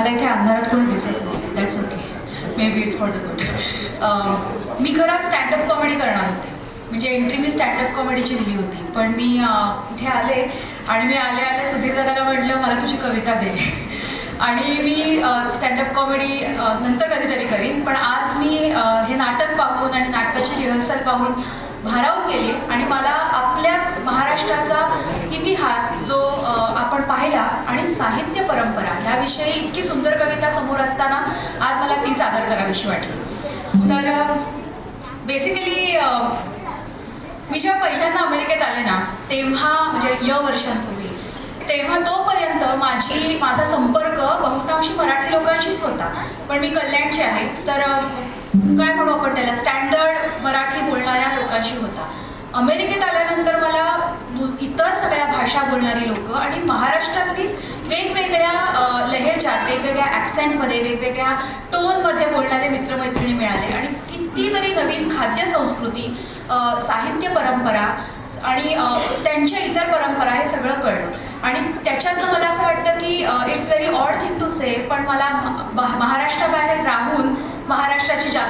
मला इथे अंधारात कोणी दिसत नाही. That's okay, maybe it's for the good. मी खरं स्टँडअप कॉमेडी करणार होते, म्हणजे एंट्री मी स्टँडअप कॉमेडीची दिली होती. पण मी इथे आले आणि मी आले सुधीर दादाला म्हटलं मला तुझी कविता दे. आणि मी स्टँडअप कॉमेडी नंतर कधीतरी करीन, पण आज मी हे नाटक पाहून आणि नाटकाची रिहर्सल पाहून भारावून गेले. आणि मला आपल्याच महाराष्ट्राचा इतिहास जो आपण पाहिला आणि साहित्य परंपरा ह्याविषयी इतकी सुंदर कविता समोर असताना आज मला ती सादर करावीशी वाटली. तर बेसिकली मी जेव्हा पहिल्यांदा अमेरिकेत आले ना, तेव्हा म्हणजे वर्षांपूर्वी, तेव्हा तोपर्यंत माझा संपर्क बहुतांशी मराठी लोकांशीच होता. पण मी कल्याणची आहे, तर काय म्हणू आपण त्याला, स्टँडर्ड मराठी बोलणाऱ्या लोकांशी होता. अमेरिकेत आल्यानंतर मला इतर सगळ्या भाषा बोलणारी लोक आणि महाराष्ट्रातलीच वेगवेगळ्या लहेजात, वेगवेगळ्या ॲक्सेंटमध्ये, वेगवेगळ्या टोनमध्ये बोलणारे मित्रमैत्रिणी मिळाले. आणि कितीतरी नवीन खाद्यसंस्कृती, साहित्य परंपरा आणि त्यांच्या इतर परंपरा हे सगळं कळलं. आणि त्याच्यातनं मला असं वाटतं की it's very odd thing to say, पण मला महाराष्ट्राबाहेर राहून महाराष्ट्राची जास्त